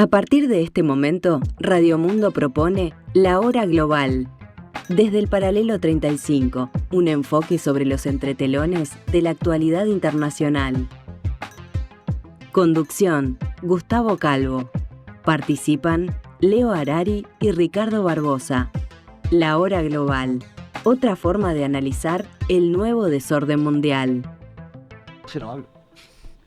A partir de este momento, Radio Mundo propone La Hora Global. Desde el Paralelo 35, un enfoque sobre los entretelones de la actualidad internacional. Conducción, Gustavo Calvo. Participan Leo Harari y Ricardo Barbosa. La Hora Global, otra forma de analizar el nuevo desorden mundial.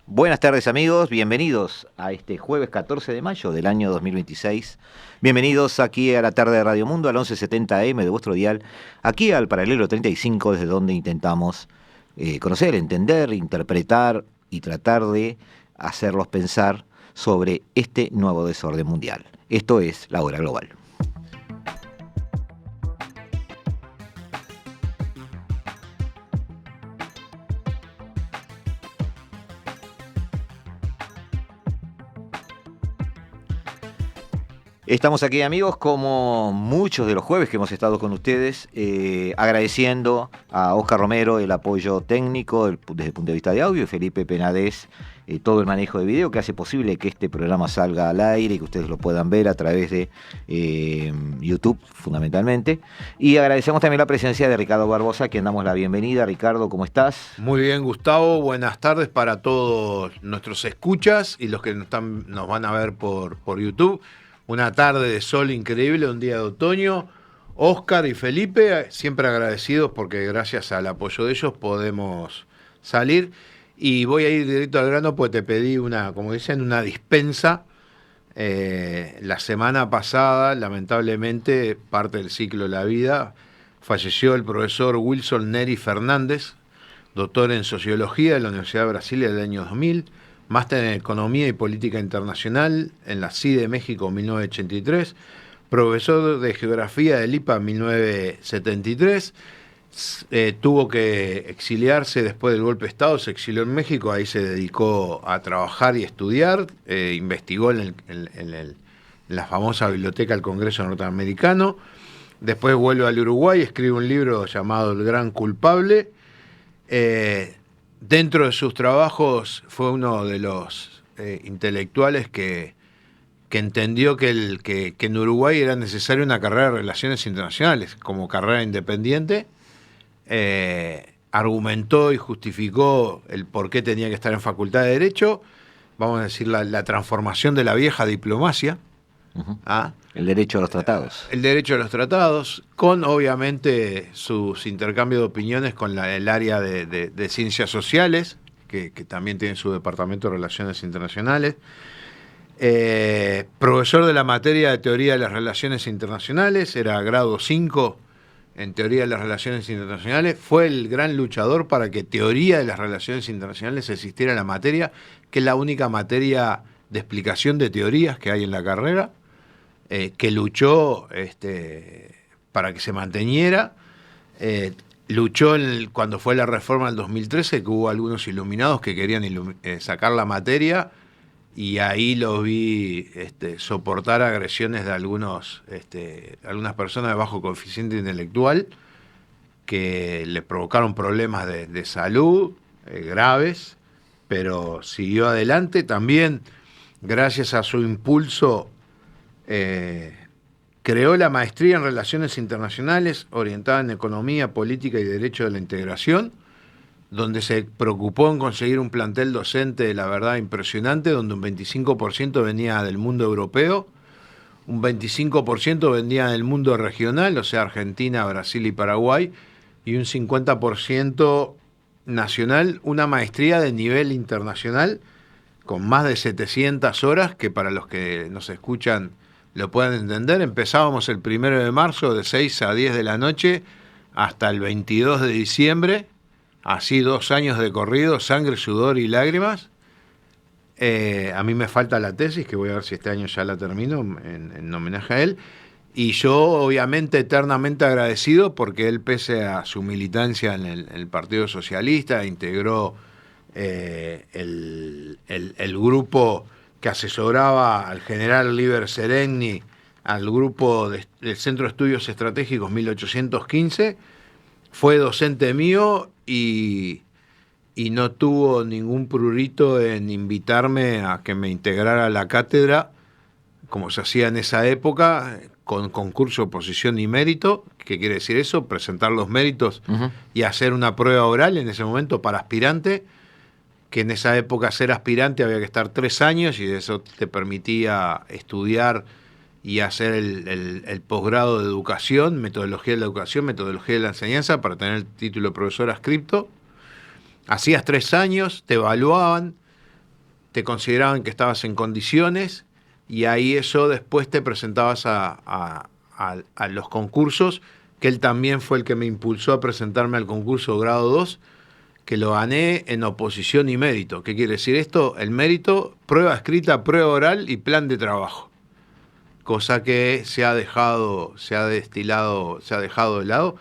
Buenas tardes amigos, bienvenidos a este jueves 14 de mayo del año 2026. Bienvenidos aquí a la tarde de Radio Mundo al 1170 AM de vuestro dial, aquí al Paralelo 35, desde donde intentamos conocer, entender, interpretar y tratar de hacerlos pensar sobre este nuevo desorden mundial. Esto es La Hora Global. Estamos aquí amigos, como muchos de los jueves que hemos estado con ustedes, agradeciendo a Oscar Romero el apoyo técnico desde el punto de vista de audio, y Felipe Penades todo el manejo de video que hace posible que este programa salga al aire y que ustedes lo puedan ver a través de YouTube fundamentalmente. Y agradecemos también la presencia de Ricardo Barbosa, a quien damos la bienvenida. Ricardo, ¿cómo estás? Muy bien, Gustavo, buenas tardes para todos nuestros escuchas y los que nos van a ver por YouTube. Una tarde de sol increíble, un día de otoño. Oscar y Felipe, siempre agradecidos porque gracias al apoyo de ellos podemos salir. Y voy a ir directo al grano porque te pedí como dicen, una dispensa. La semana pasada, lamentablemente, parte del ciclo de la vida, falleció el profesor Wilson Neri Fernández, doctor en Sociología de la Universidad de Brasilia del año 2000, máster en Economía y Política Internacional en la CIDE de México 1983, profesor de Geografía del IPA 1973, tuvo que exiliarse después del golpe de Estado, se exilió en México, ahí se dedicó a trabajar y estudiar, investigó en la famosa Biblioteca del Congreso Norteamericano, después vuelve al Uruguay, escribe un libro llamado El Gran Culpable. Dentro de sus trabajos fue uno de los intelectuales que entendió que en Uruguay era necesaria una carrera de Relaciones Internacionales como carrera independiente. Argumentó y justificó el por qué tenía que estar en Facultad de Derecho, vamos a decir la transformación de la vieja diplomacia. Uh-huh. El derecho a los tratados. El derecho a los tratados, con obviamente sus intercambios de opiniones con el área de ciencias sociales, que también tiene su departamento de relaciones internacionales. Profesor de la materia de teoría de las relaciones internacionales, era grado 5 en teoría de las relaciones internacionales. Fue el gran luchador para que teoría de las relaciones internacionales existiera en la materia, que es la única materia de explicación de teorías que hay en la carrera. Que luchó para que se manteniera, luchó cuando fue la reforma del 2013, que hubo algunos iluminados que querían sacar la materia, y ahí los vi soportar agresiones de algunas personas de bajo coeficiente intelectual que le provocaron problemas de salud graves, pero siguió adelante. También, gracias a su impulso, creó la maestría en Relaciones Internacionales orientada en Economía, Política y Derecho de la Integración, donde se preocupó en conseguir un plantel docente de la verdad impresionante, donde un 25% venía del mundo europeo, un 25% venía del mundo regional, o sea, Argentina, Brasil y Paraguay, y un 50% nacional, una maestría de nivel internacional con más de 700 horas, que para los que nos escuchan lo puedan entender. Empezábamos el 1 de marzo de 6 a 10 de la noche hasta el 22 de diciembre, así 2 años de corrido, sangre, sudor y lágrimas. A mí me falta la tesis, que voy a ver si este año ya la termino en homenaje a él, y yo obviamente eternamente agradecido porque él, pese a su militancia en el Partido Socialista, integró el grupo que asesoraba al general Liber Seregni, al grupo del Centro de Estudios Estratégicos 1815, fue docente mío y no tuvo ningún prurito en invitarme a que me integrara a la cátedra como se hacía en esa época, con concurso, oposición y mérito. ¿Qué quiere decir eso? Presentar los méritos y hacer una prueba oral en ese momento para aspirante, que en esa época ser aspirante había que estar 3 años y eso te permitía estudiar y hacer el posgrado de educación, metodología de la educación, metodología de la enseñanza, para tener el título de profesor adscripto. Hacías 3 años, te evaluaban, te consideraban que estabas en condiciones, y ahí eso después te presentabas a los concursos, que él también fue el que me impulsó a presentarme al concurso grado 2, que lo gané en oposición y mérito. ¿Qué quiere decir esto? El mérito, prueba escrita, prueba oral y plan de trabajo. Cosa que se ha dejado de lado.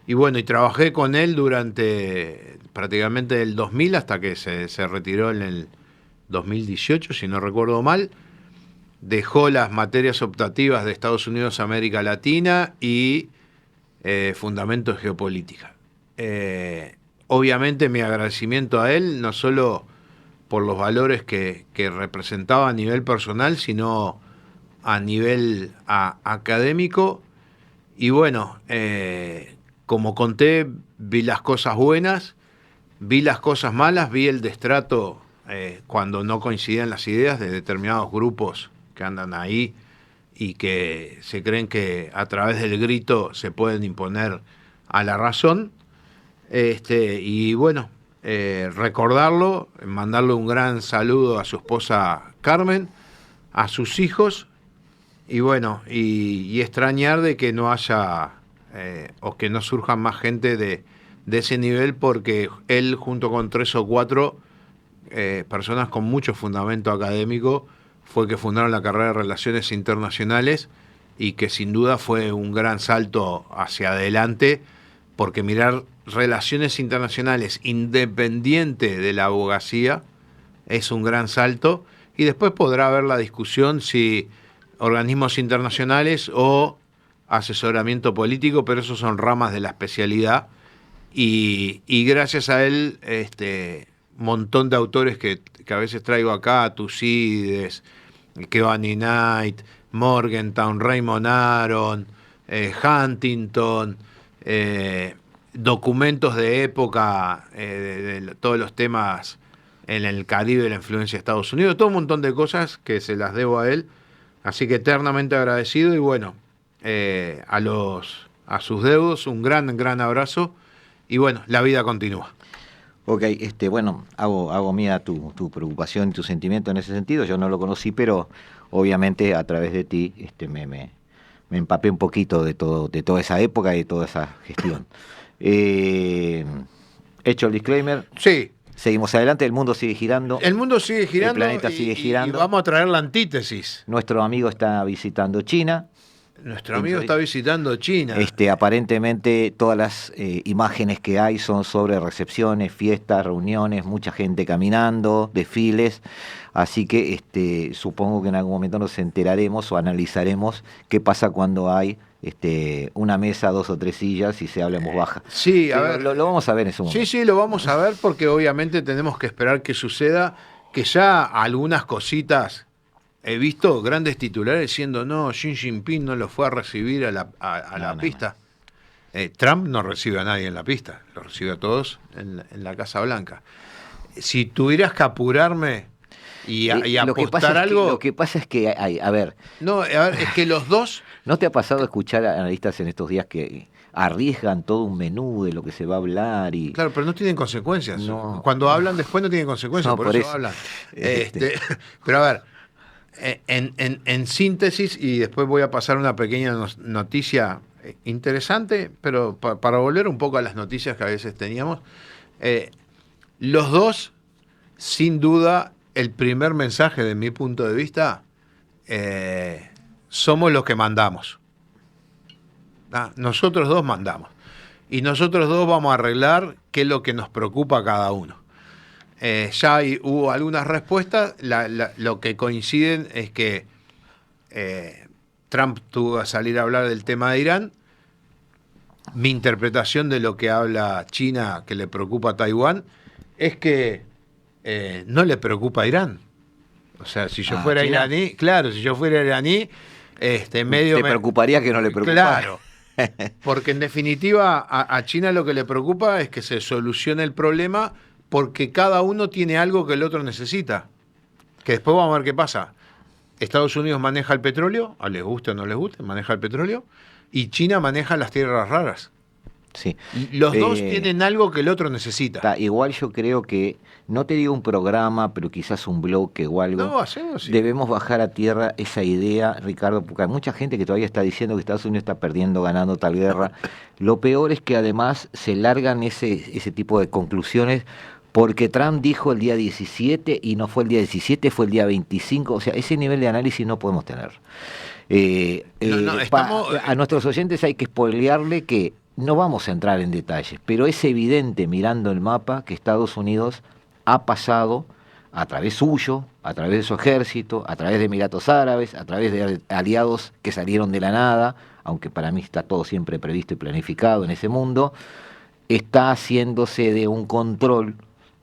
Y bueno, y trabajé con él durante prácticamente el 2000 hasta que se retiró en el 2018, si no recuerdo mal. Dejó las materias optativas de Estados Unidos, América Latina y fundamentos de geopolítica. Obviamente mi agradecimiento a él, no solo por los valores que representaba a nivel personal, sino a nivel académico. Y bueno, como conté, vi las cosas buenas, vi las cosas malas, vi el destrato cuando no coincidían las ideas de determinados grupos que andan ahí y que se creen que a través del grito se pueden imponer a la razón. Y bueno, recordarlo, mandarle un gran saludo a su esposa Carmen, a sus hijos, y bueno, y extrañar de que no haya o que no surjan más gente de ese nivel, porque él, junto con 3 o 4 personas con mucho fundamento académico, fue que fundaron la carrera de Relaciones Internacionales, y que sin duda fue un gran salto hacia adelante, porque mirar relaciones internacionales independiente de la abogacía es un gran salto, y después podrá haber la discusión si organismos internacionales o asesoramiento político, pero esos son ramas de la especialidad, y gracias a él, montón de autores que a veces traigo acá, Tucídides, Kevanny Knight, Morgenthau, Raymond Aron, Huntington, documentos de época de todos los temas en el Caribe, la influencia de Estados Unidos, todo un montón de cosas que se las debo a él, así que eternamente agradecido. Y bueno, a sus deudos un gran abrazo, y bueno, la vida continúa. Ok, bueno, hago mía tu preocupación y tu sentimiento en ese sentido. Yo no lo conocí, pero obviamente a través de ti me empapé un poquito de toda esa época y de toda esa gestión. Hecho el disclaimer. Sí. Seguimos adelante, el mundo sigue girando. El mundo sigue girando. El planeta sigue girando. Y vamos a traer la antítesis. Nuestro amigo está visitando China. Nuestro amigo está visitando China. Aparentemente todas las imágenes que hay son sobre recepciones, fiestas, reuniones, mucha gente caminando, desfiles. Así que supongo que en algún momento nos enteraremos o analizaremos qué pasa cuando hay una mesa, 2 o 3 sillas y se habla en voz baja. Sí, a ver. Lo vamos a ver en ese momento. Sí, lo vamos a ver, porque obviamente tenemos que esperar que suceda, que ya algunas cositas. He visto grandes titulares diciendo, no, Xi Jinping no lo fue a recibir a la pista. No. Trump no recibe a nadie en la pista, lo recibe a todos en la Casa Blanca. Si tuvieras que apurarme y apostar algo... Lo que pasa es que a ver... No, es que los dos... ¿No te ha pasado escuchar a analistas en estos días que arriesgan todo un menú de lo que se va a hablar? Claro, pero no tienen consecuencias. No. Cuando hablan después no tienen consecuencias, por eso hablan. Pero a ver... En síntesis, y después voy a pasar una pequeña noticia interesante, pero para volver un poco a las noticias que a veces teníamos, los dos, sin duda, el primer mensaje de mi punto de vista, somos los que mandamos. Nosotros dos mandamos, y nosotros dos vamos a arreglar qué es lo que nos preocupa a cada uno. Ya hubo algunas respuestas. Lo que coinciden es que Trump tuvo que salir a hablar del tema de Irán. Mi interpretación de lo que habla China, que le preocupa a Taiwán, es que no le preocupa a Irán. O sea, si yo fuera iraní, claro, si yo fuera iraní, medio... Te preocuparía que no le preocupara. Claro, porque en definitiva a China lo que le preocupa es que se solucione el problema porque cada uno tiene algo que el otro necesita. Que después vamos a ver qué pasa. Estados Unidos maneja el petróleo, a les guste o no les guste, maneja el petróleo, y China maneja las tierras raras. Sí. Los dos tienen algo que el otro necesita. Igual yo creo que, no te digo un programa, pero quizás un bloque o algo. No, hacemos, sí. Debemos bajar a tierra esa idea, Ricardo, porque hay mucha gente que todavía está diciendo que Estados Unidos está perdiendo, ganando tal guerra. Lo peor es que además se largan ese tipo de conclusiones porque Trump dijo el día 17 y no fue el día 17, fue el día 25. O sea, ese nivel de análisis no podemos tener. A nuestros oyentes hay que spoilearle que no vamos a entrar en detalles, pero es evidente mirando el mapa que Estados Unidos ha pasado a través suyo, a través de su ejército, a través de Emiratos Árabes, a través de aliados que salieron de la nada, aunque para mí está todo siempre previsto y planificado en ese mundo, está haciéndose de un control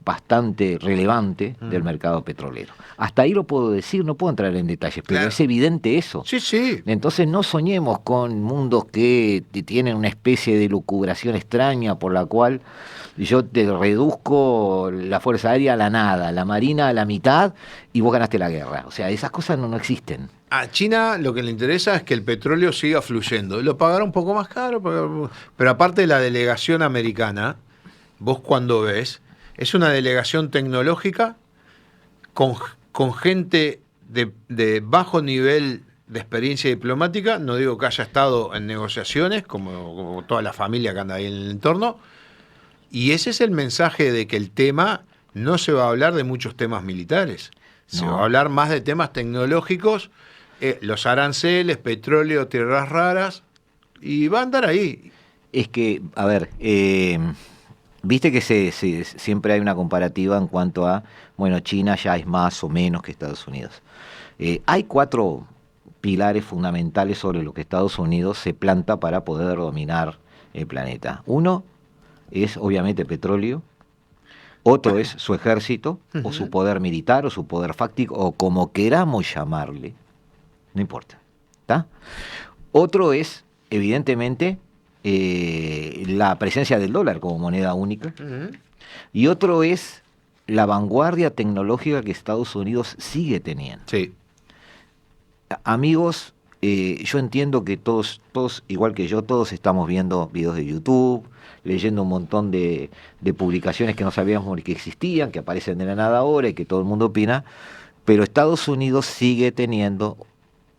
bastante relevante del mercado petrolero. Hasta ahí lo puedo decir, no puedo entrar en detalles, pero es evidente eso. Sí, sí. Entonces no soñemos con mundos que tienen una especie de lucubración extraña por la cual yo te reduzco la Fuerza Aérea a la nada, la Marina a la mitad y vos ganaste la guerra. O sea, esas cosas no existen. A China lo que le interesa es que el petróleo siga fluyendo. Lo pagará un poco más caro, pero aparte de la delegación americana, vos cuando ves, es una delegación tecnológica con gente de bajo nivel de experiencia diplomática. No digo que haya estado en negociaciones, como toda la familia que anda ahí en el entorno. Y ese es el mensaje de que el tema no se va a hablar de muchos temas militares. Se va a hablar más de temas tecnológicos, los aranceles, petróleo, tierras raras, y va a andar ahí. Es que, a ver... Viste que siempre hay una comparativa en cuanto a, bueno, China ya es más o menos que Estados Unidos. Hay 4 pilares fundamentales sobre lo que Estados Unidos se planta para poder dominar el planeta. Uno es, obviamente, petróleo. Otro es su ejército, o su poder militar, o su poder fáctico, o como queramos llamarle. No importa. ¿Está? Otro es, evidentemente... la presencia del dólar como moneda única, y otro es la vanguardia tecnológica que Estados Unidos sigue teniendo. Sí. Amigos, yo entiendo que todos, igual que yo, todos estamos viendo videos de YouTube, leyendo un montón de publicaciones que no sabíamos que existían, que aparecen de la nada ahora y que todo el mundo opina, pero Estados Unidos sigue teniendo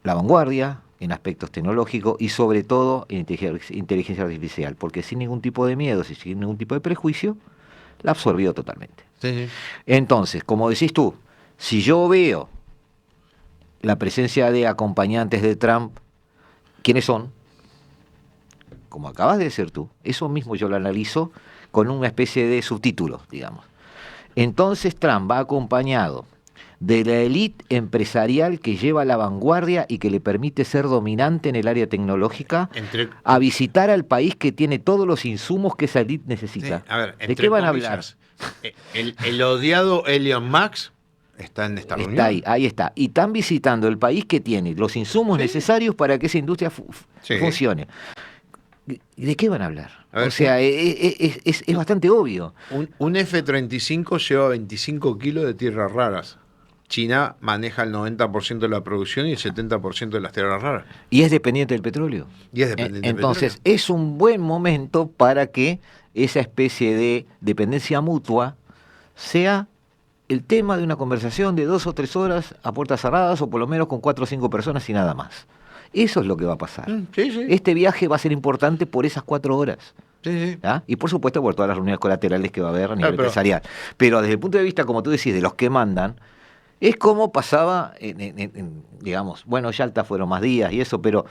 la vanguardia en aspectos tecnológicos y sobre todo en inteligencia artificial, porque sin ningún tipo de miedo, sin ningún tipo de prejuicio, la absorbió totalmente. Sí. Entonces, como decís tú, si yo veo la presencia de acompañantes de Trump, ¿quiénes son? Como acabas de decir tú, eso mismo yo lo analizo con una especie de subtítulos, digamos. Entonces Trump va acompañado de la élite empresarial que lleva la vanguardia y que le permite ser dominante en el área tecnológica, a visitar al país que tiene todos los insumos que esa élite necesita. Sí, a ver, ¿de qué van a hablar? El odiado Elon Musk está en esta reunión. Está ahí está. Y están visitando el país que tiene los insumos necesarios para que esa industria funcione. ¿De qué van a hablar? A ver, o sea, es bastante obvio. Un F-35 lleva 25 kilos de tierras raras. China maneja el 90% de la producción y el 70% de las tierras raras. Y es dependiente del petróleo. Entonces, es un buen momento para que esa especie de dependencia mutua sea el tema de una conversación de 2 o 3 horas a puertas cerradas, o por lo menos con 4 o 5 personas y nada más. Eso es lo que va a pasar. Sí. Este viaje va a ser importante por esas 4 horas. Sí. Y por supuesto por todas las reuniones colaterales que va a haber a nivel empresarial. Pero desde el punto de vista, como tú decís, de los que mandan, es como pasaba, digamos, bueno, Yalta fueron más días y eso, pero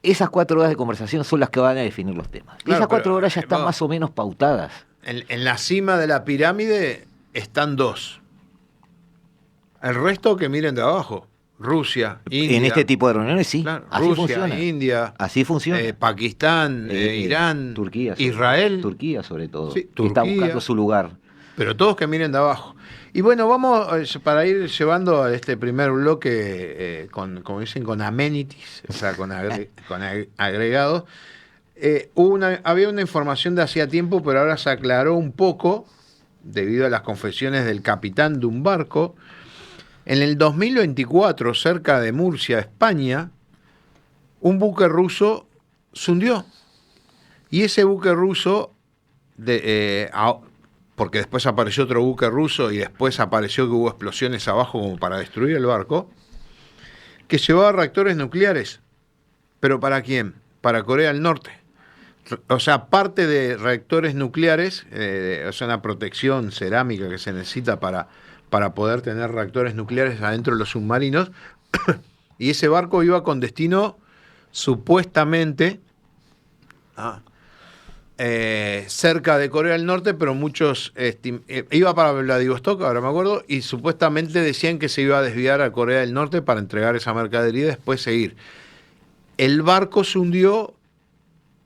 esas 4 horas de conversación son las que van a definir los temas. Claro, esas 4 horas ya están más o menos pautadas. En la cima de la pirámide están 2. El resto que miren de abajo. Rusia, India. En este tipo de reuniones sí, claro, así Rusia, funciona. India, así funciona. Pakistán, Irán, Turquía, Israel. Turquía sobre todo. Sí, que está Turquía. buscando su lugar. pero todos que miren de abajo. Y bueno, vamos para ir llevando a este primer bloque como dicen, con amenities, o sea, con agregados. Había una información de hacía tiempo, pero ahora se aclaró un poco debido a las confesiones del capitán de un barco. En el 2024, cerca de Murcia, España, un buque ruso se hundió. Y ese buque ruso, porque después apareció otro buque ruso y después apareció que hubo explosiones abajo como para destruir el barco, que llevaba reactores nucleares. ¿Pero para quién? Para Corea del Norte. O sea, parte de reactores nucleares, o sea, una protección cerámica que se necesita para poder tener reactores nucleares adentro de los submarinos. Y ese barco iba con destino, supuestamente, cerca de Corea del Norte, pero muchos iba para Vladivostok, ahora me acuerdo, y supuestamente decían que se iba a desviar a Corea del Norte para entregar esa mercadería y después seguir. El barco se hundió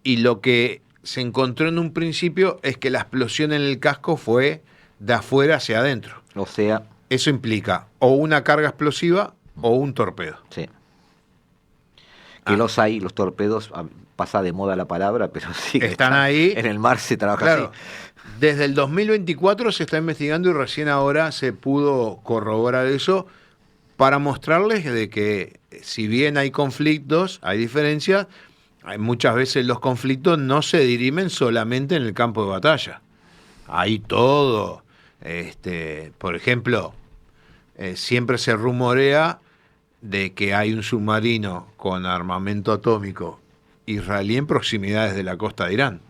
y lo que se encontró en un principio es que la explosión en el casco fue de afuera hacia adentro. O sea, eso implica o una carga explosiva o un torpedo. Sí. Que los hay, los torpedos, pasa de moda la palabra, pero sí que están ahí. En el mar se trabaja claro, así. Desde el 2024 se está investigando y recién ahora se pudo corroborar eso para mostrarles de que si bien hay conflictos, hay diferencias, muchas veces los conflictos no se dirimen solamente en el campo de batalla. Hay todo. Por ejemplo, siempre se rumorea de que hay un submarino con armamento atómico israelí en proximidades de la costa de Irán.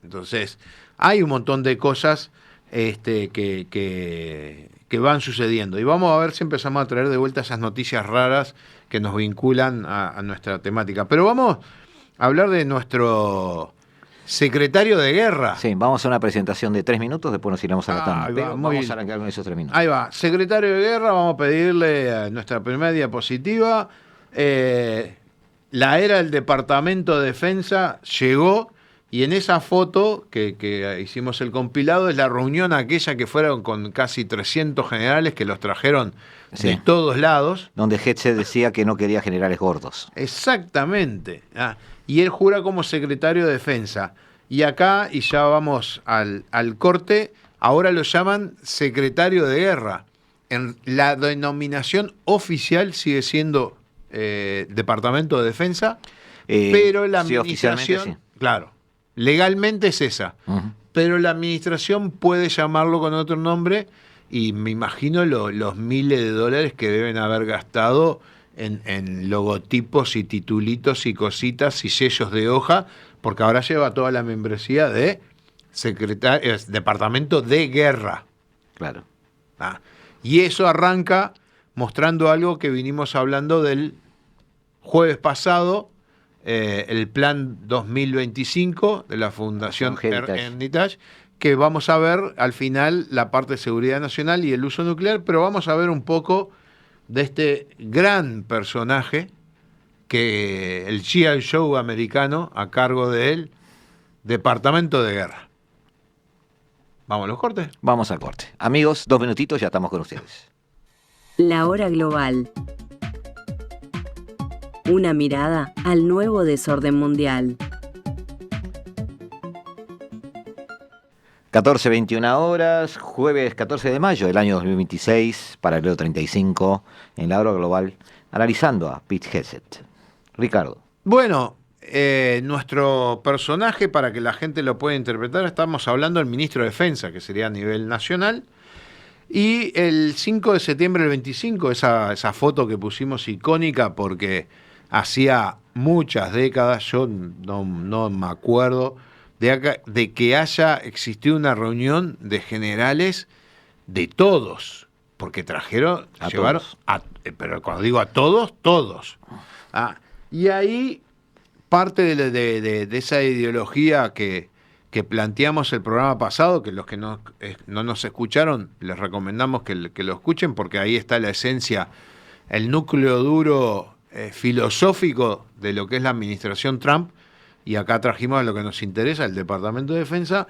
Entonces, hay un montón de cosas que van sucediendo. Y vamos a ver si empezamos a traer de vuelta esas noticias raras que nos vinculan a nuestra temática. Pero vamos a hablar de nuestro secretario de guerra. Sí, vamos a una presentación de 3 minutos, después nos iremos a la tanda. Pero vamos a arrancar con esos 3 minutos. Ahí va, secretario de guerra, vamos a pedirle a nuestra primera diapositiva. La era del Departamento de Defensa llegó y en esa foto que hicimos el compilado es la reunión aquella que fueron con casi 300 generales que los trajeron de todos lados. Donde Hetze decía que no quería generales gordos. Exactamente. Y él jura como secretario de Defensa. Y acá, y ya vamos al corte, ahora lo llaman secretario de guerra. La denominación oficial sigue siendo Departamento de Defensa, pero la administración, sí. Claro, legalmente es esa. Pero la administración puede llamarlo con otro nombre y me imagino los miles de dólares que deben haber gastado en logotipos y titulitos y cositas y sellos de hoja, porque ahora lleva toda la membresía de Departamento de Guerra. Claro. Y eso arranca mostrando algo que vinimos hablando del jueves pasado, el plan 2025 de la Fundación Hermitage, que vamos a ver al final la parte de seguridad nacional y el uso nuclear, pero vamos a ver un poco de este gran personaje, que el G.I. Joe americano, a cargo de él, Departamento de Guerra. ¿Vamos a los cortes? Vamos al corte. Amigos, 2 minutitos, ya estamos con ustedes. La hora global. Una mirada al nuevo desorden mundial. 14:21, jueves 14 de mayo del año 2026, paralelo 35, en la hora global, analizando a Pete Hegseth. Ricardo. Bueno, nuestro personaje, para que la gente lo pueda interpretar, estamos hablando del ministro de Defensa, que sería a nivel nacional, y el 5 de septiembre del 25, esa foto que pusimos icónica porque hacía muchas décadas, yo no me acuerdo, de que haya existido una reunión de generales de todos, porque llevaron, pero cuando digo a todos, todos. Y ahí parte de esa ideología que planteamos el programa pasado, que los que no nos escucharon, les recomendamos que lo escuchen, porque ahí está la esencia, el núcleo duro filosófico de lo que es la administración Trump. Y acá trajimos a lo que nos interesa, el Departamento de Defensa.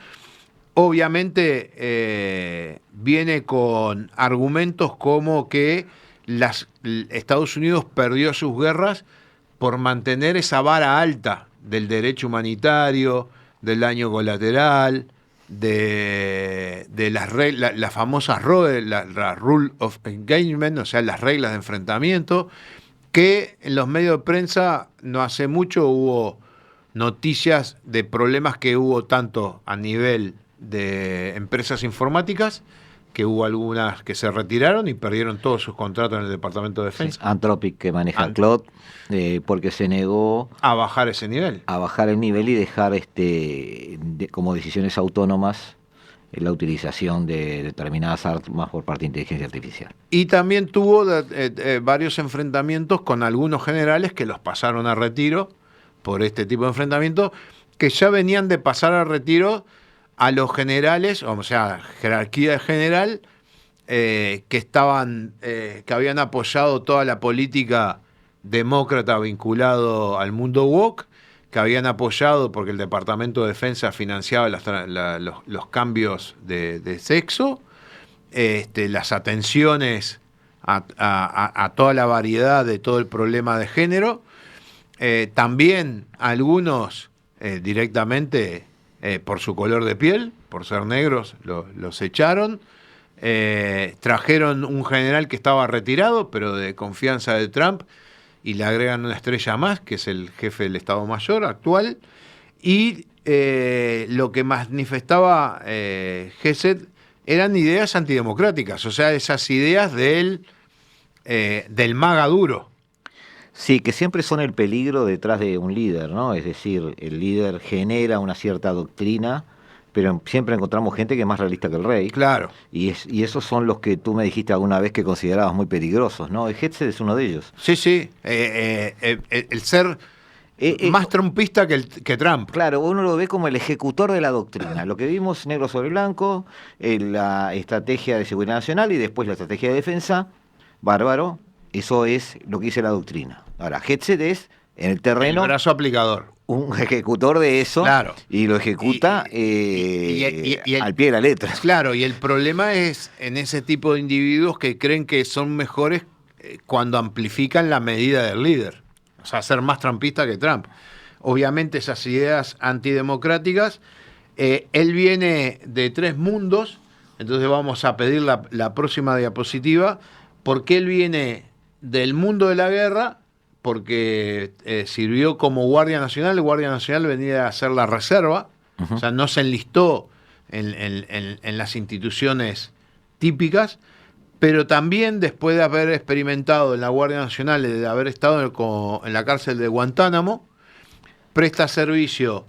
obviamente viene con argumentos como que Estados Unidos perdió sus guerras por mantener esa vara alta del derecho humanitario, del daño colateral, de las famosas la Rule of Engagement, o sea, las reglas de enfrentamiento, que en los medios de prensa no hace mucho hubo noticias de problemas que hubo tanto a nivel de empresas informáticas, que hubo algunas que se retiraron y perdieron todos sus contratos en el Departamento de Defensa. Sí, Anthropic, que maneja Cloud, porque se negó a bajar ese nivel. A bajar el nivel y dejar como decisiones autónomas la utilización de determinadas armas por parte de inteligencia artificial. Y también tuvo varios enfrentamientos con algunos generales que los pasaron a retiro por este tipo de enfrentamientos, que ya venían de pasar a retiro a los generales, o sea, jerarquía de general, que habían apoyado toda la política demócrata vinculado al mundo woke, que habían apoyado porque el Departamento de Defensa financiaba los cambios de sexo, las atenciones a toda la variedad de todo el problema de género. También algunos directamente por su color de piel, por ser negros, los echaron. Trajeron un general que estaba retirado, pero de confianza de Trump, y le agregan una estrella más, que es el jefe del Estado Mayor actual. Y lo que manifestaba Gesed eran ideas antidemocráticas, o sea, esas ideas del MAGA duro. Sí, que siempre son el peligro detrás de un líder, ¿no? Es decir, el líder genera una cierta doctrina, pero siempre encontramos gente que es más realista que el rey. Claro. Y esos son los que tú me dijiste alguna vez que considerabas muy peligrosos, ¿no? Hetzed es uno de ellos. Sí, sí. El ser más trumpista que Trump. Claro, uno lo ve como el ejecutor de la doctrina. Lo que vimos negro sobre blanco, la estrategia de seguridad nacional y después la estrategia de defensa, bárbaro. Eso es lo que dice la doctrina. Ahora, Hetzed es, en el terreno, el brazo aplicador, un ejecutor de eso, claro, y lo ejecuta al pie de la letra. Claro, y el problema es en ese tipo de individuos que creen que son mejores cuando amplifican la medida del líder. O sea, ser más trumpista que Trump. Obviamente esas ideas antidemocráticas, él viene de 3 mundos, entonces vamos a pedir la próxima diapositiva, porque él viene del mundo de la guerra, porque sirvió como guardia nacional. El guardia nacional venía a hacer la reserva, o sea, no se enlistó en las instituciones típicas, pero también después de haber experimentado en la Guardia Nacional, de haber estado en la cárcel de Guantánamo, presta servicio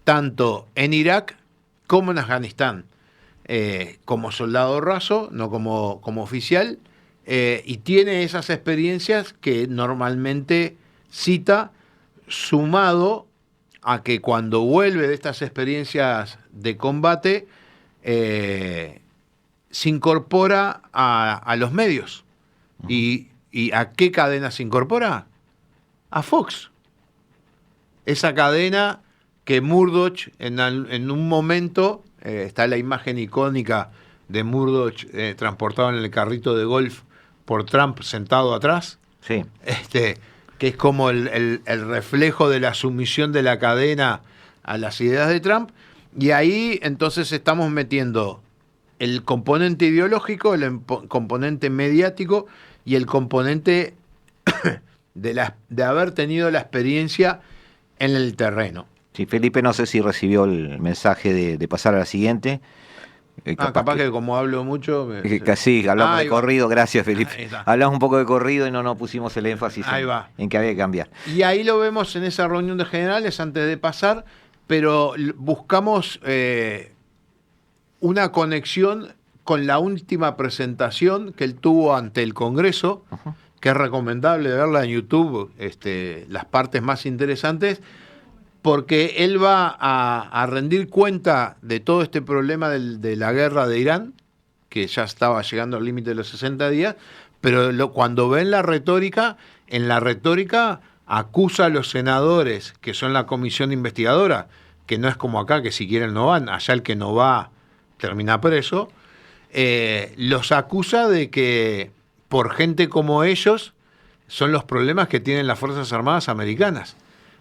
tanto en Irak como en Afganistán, como soldado raso, no como oficial. Y tiene esas experiencias que normalmente cita, sumado a que cuando vuelve de estas experiencias de combate, se incorpora a los medios. ¿Y a qué cadena se incorpora? A Fox. Esa cadena que Murdoch en un momento, está la imagen icónica de Murdoch transportado en el carrito de golf por Trump sentado atrás, sí, que es como el reflejo de la sumisión de la cadena a las ideas de Trump, y ahí entonces estamos metiendo el componente ideológico, el componente mediático y el componente de haber tenido la experiencia en el terreno. Sí, Felipe, no sé si recibió el mensaje de pasar a la siguiente. Capaz que como hablo mucho... Sí, hablamos de corrido, gracias Felipe. Hablamos un poco de corrido y no pusimos el énfasis en que había que cambiar. Y ahí lo vemos en esa reunión de generales antes de pasar, pero buscamos una conexión con la última presentación que él tuvo ante el Congreso, que es recomendable verla en YouTube, las partes más interesantes, porque él va a rendir cuenta de todo este problema de la guerra de Irán, que ya estaba llegando al límite de los 60 días, pero cuando ven en la retórica acusa a los senadores, que son la comisión investigadora, que no es como acá, que si quieren no van, allá el que no va termina preso, los acusa de que por gente como ellos son los problemas que tienen las Fuerzas Armadas americanas,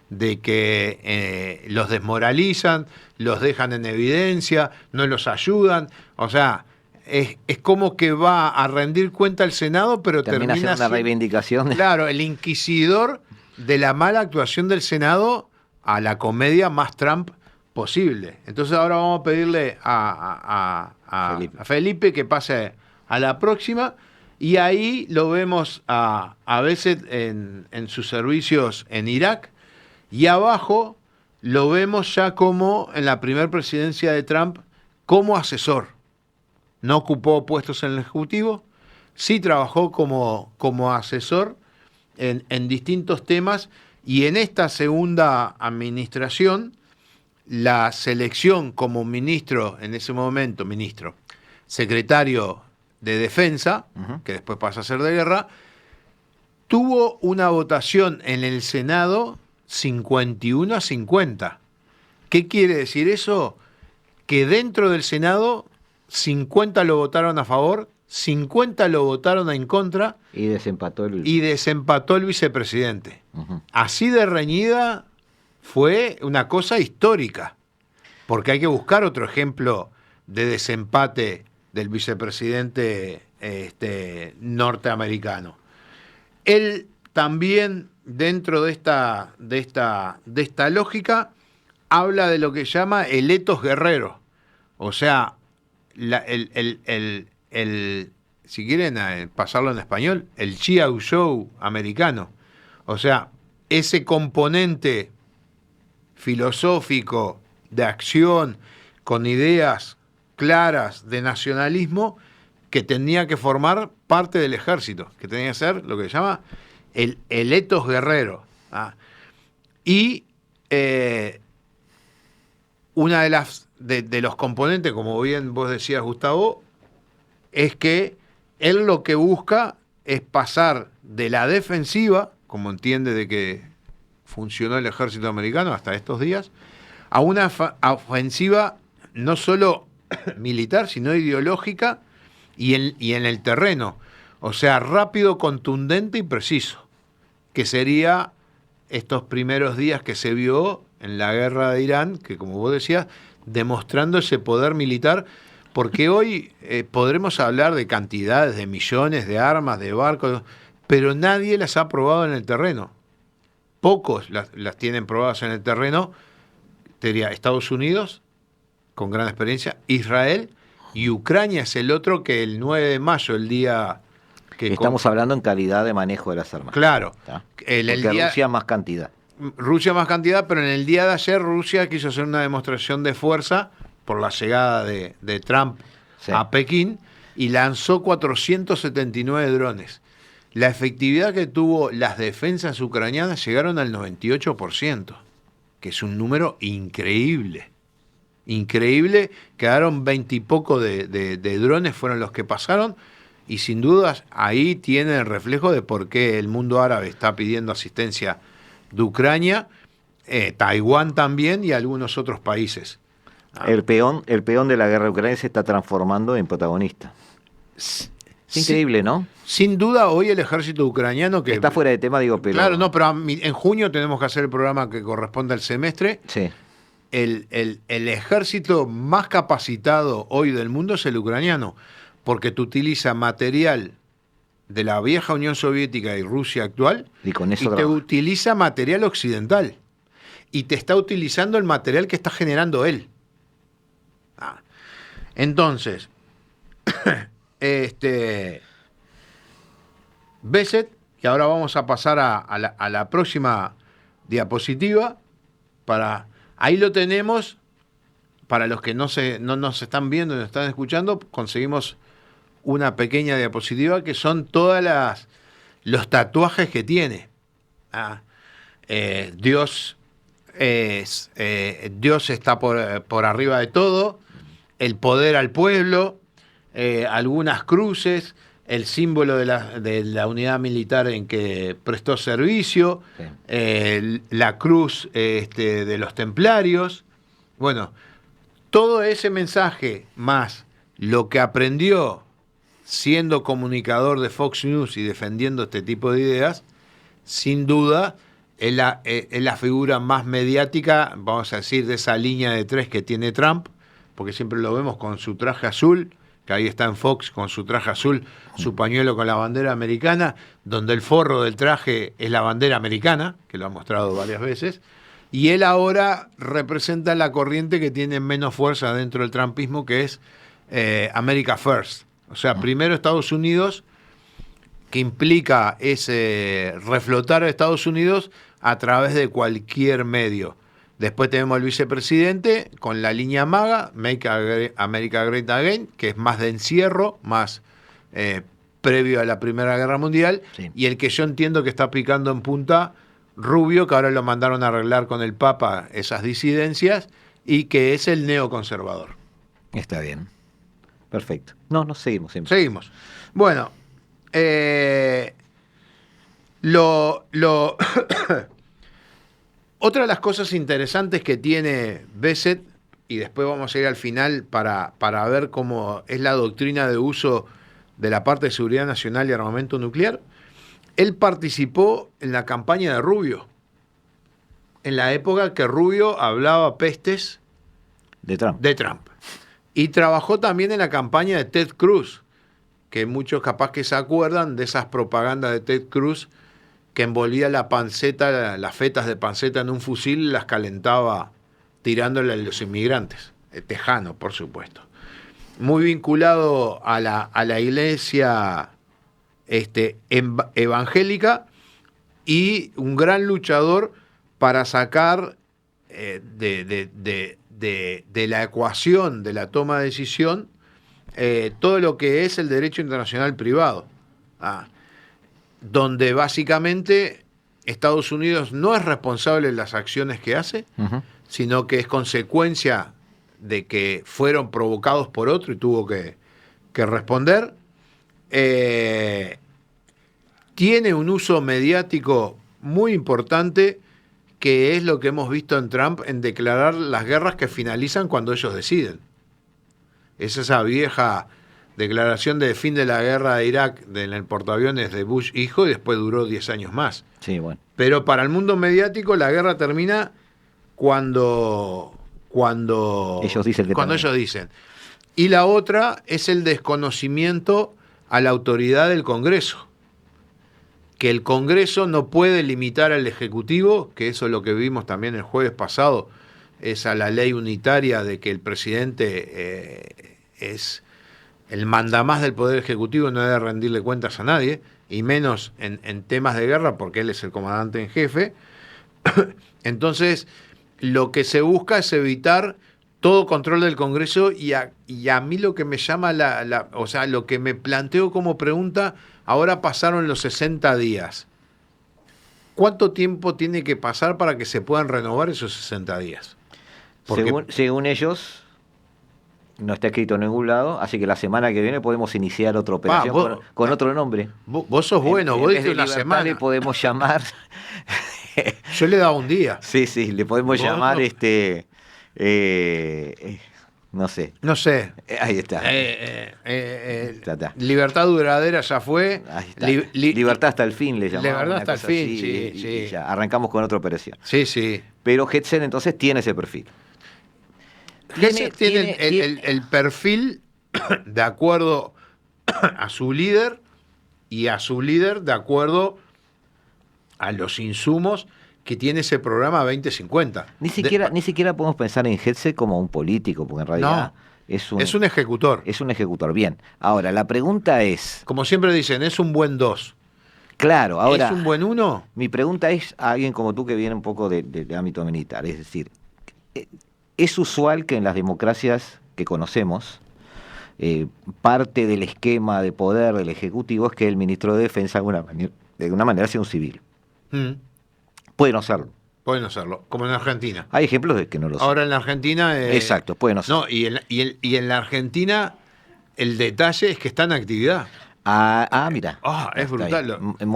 de que los desmoralizan, los dejan en evidencia, no los ayudan, o sea, es como que va a rendir cuenta el Senado, pero termina siendo una reivindicación. Claro, el inquisidor de la mala actuación del Senado a la comedia más Trump posible. Entonces ahora vamos a pedirle a Felipe que pase a la próxima, y ahí lo vemos a veces en sus servicios en Irak, y abajo lo vemos ya como en la primera presidencia de Trump como asesor. No ocupó puestos en el Ejecutivo, sí trabajó como asesor en distintos temas, y en esta segunda administración la selección como ministro, en ese momento secretario de Defensa, que después pasa a ser de Guerra, tuvo una votación en el Senado 51-50. ¿Qué quiere decir eso? Que dentro del Senado 50 lo votaron a favor, 50 lo votaron en contra, y desempató el vicepresidente. Así de reñida fue una cosa histórica, porque hay que buscar otro ejemplo de desempate del vicepresidente norteamericano. Él también, dentro de esta lógica, habla de lo que llama el etos guerrero, o sea, si quieren pasarlo en español, el Chiao Show americano. O sea, ese componente filosófico de acción, con ideas claras de nacionalismo, que tenía que formar parte del ejército, que tenía que ser lo que se llama el etos guerrero. Y una de los componentes, como bien vos decías, Gustavo, es que él lo que busca es pasar de la defensiva, como entiende de que funcionó el ejército americano hasta estos días, a una ofensiva no solo militar, sino ideológica y en el terreno. O sea, rápido, contundente y preciso, que sería estos primeros días que se vio en la guerra de Irán, que como vos decías, demostrando ese poder militar, porque hoy podremos hablar de cantidades, de millones de armas, de barcos, pero nadie las ha probado en el terreno. Pocos las tienen probadas en el terreno. Sería Estados Unidos, con gran experiencia, Israel, y Ucrania es el otro, que el 9 de mayo, el día que... Estamos hablando en calidad de manejo de las armas. Claro. Rusia más cantidad. Rusia más cantidad, pero en el día de ayer Rusia quiso hacer una demostración de fuerza por la llegada de Trump a Pekín, y lanzó 479 drones. La efectividad que tuvo las defensas ucranianas llegaron al 98%, que es un número increíble. Increíble, quedaron 20 y poco de drones, fueron los que pasaron, y sin dudas ahí tiene el reflejo de por qué el mundo árabe está pidiendo asistencia de Ucrania, Taiwán también, y algunos otros países. El peón de la guerra de Ucrania se está transformando en protagonista. Es increíble, ¿no? Sin duda, hoy el ejército ucraniano, que está fuera de tema, digo, pero... Claro, no, pero en junio tenemos que hacer el programa que corresponde al semestre. Sí. El ejército más capacitado hoy del mundo es el ucraniano, porque te utiliza material de la vieja Unión Soviética y Rusia actual, y con eso te utiliza material occidental, y te está utilizando el material que está generando él. Entonces, Beset, y ahora vamos a pasar a la próxima diapositiva. Ahí lo tenemos, para los que no nos están viendo y nos están escuchando, conseguimos una pequeña diapositiva que son todas los tatuajes que tiene. Dios está por arriba de todo, el poder al pueblo, algunas cruces, el símbolo de la unidad militar en que prestó servicio, la cruz de los templarios. Bueno, todo ese mensaje más lo que aprendió siendo comunicador de Fox News y defendiendo este tipo de ideas, sin duda es la figura más mediática, vamos a decir, de esa línea de tres que tiene Trump, porque siempre lo vemos con su traje azul, que ahí está en Fox con su traje azul, su pañuelo con la bandera americana, donde el forro del traje es la bandera americana, que lo ha mostrado varias veces, y él ahora representa la corriente que tiene menos fuerza dentro del trumpismo, que es America First. O sea, primero Estados Unidos, que implica ese reflotar a Estados Unidos a través de cualquier medio. Después tenemos el vicepresidente con la línea MAGA, Make America Great Again, que es más de encierro, más previo a la Primera Guerra Mundial, Sí. y el que yo entiendo que está picando en punta, Rubio, que ahora lo mandaron a arreglar con el Papa esas disidencias, y que es el neoconservador. Está bien. Perfecto. No, seguimos siempre. Seguimos. Bueno, otra de las cosas interesantes que tiene Bassett, y después vamos a ir al final para ver cómo es la doctrina de uso de la parte de seguridad nacional y armamento nuclear, él participó en la campaña de Rubio, en la época que Rubio hablaba pestes De Trump. de Trump. Y trabajó también en la campaña de Ted Cruz, que muchos capaz que se acuerdan de esas propagandas de Ted Cruz que envolvía la panceta, las fetas de panceta en un fusil y las calentaba tirándole a los inmigrantes. Tejano, por supuesto. Muy vinculado a la iglesia evangélica y un gran luchador para sacar de la ecuación de la toma de decisión todo lo que es el derecho internacional privado, donde básicamente Estados Unidos no es responsable de las acciones que hace, Ujú. sino que es consecuencia de que fueron provocados por otro y tuvo que responder. Tiene un uso mediático muy importante, que es lo que hemos visto en Trump en declarar las guerras que finalizan cuando ellos deciden. Es esa vieja declaración de fin de la guerra de Irak en el portaaviones de Bush hijo, y después duró 10 años más. Sí, bueno. Pero para el mundo mediático la guerra termina cuando Ellos dicen que cuando termina. ellos dicen. Y la otra es el desconocimiento a la autoridad del Congreso. Que el Congreso no puede limitar al Ejecutivo, que eso es lo que vimos también el jueves pasado, esa la ley unitaria de que el presidente es el mandamás del Poder Ejecutivo, no debe rendirle cuentas a nadie, y menos en temas de guerra, porque él es el comandante en jefe. Entonces, lo que se busca es evitar todo control del Congreso, y a mí lo que me llama o sea, lo que me planteo como pregunta, ahora pasaron los 60 días. ¿Cuánto tiempo tiene que pasar para que se puedan renovar esos 60 días? Porque Según ellos, no está escrito en ningún lado, así que la semana que viene podemos iniciar otra operación con otro nombre. vos sos bueno, En vos vez diste de una libertad semana. le podemos llamar. Yo le daba un día. Sí, le podemos Vos llamar no. no sé. No sé. Ahí está. Está. Libertad duradera ya fue. Ahí está. Li- li- Libertad hasta el fin le llamamos. Libertad una hasta el cosa fin, así, sí, y sí. ya arrancamos con otra operación. Sí, sí. Pero Hetzel entonces tiene ese perfil. Tiene el perfil de acuerdo a su líder, y a su líder de acuerdo a los insumos que tiene ese programa 2050. Ni siquiera podemos pensar en Hetzel como un político, porque en realidad es un ejecutor. Es un ejecutor. Bien. Ahora, la pregunta es... Como siempre dicen, es un buen 2. Claro, ahora... ¿Es un buen 1? Mi pregunta es a alguien como tú que viene un poco de ámbito militar. Es decir, es usual que en las democracias que conocemos, parte del esquema de poder del Ejecutivo es que el ministro de Defensa de alguna manera sea un civil. Puede no serlo. Pueden hacerlo, como en Argentina. Hay ejemplos de que no lo son. Ahora en la Argentina... Exacto, puede no ser. No, y en la Argentina el detalle es que está en actividad. Mira. Es Está brutal. ahí.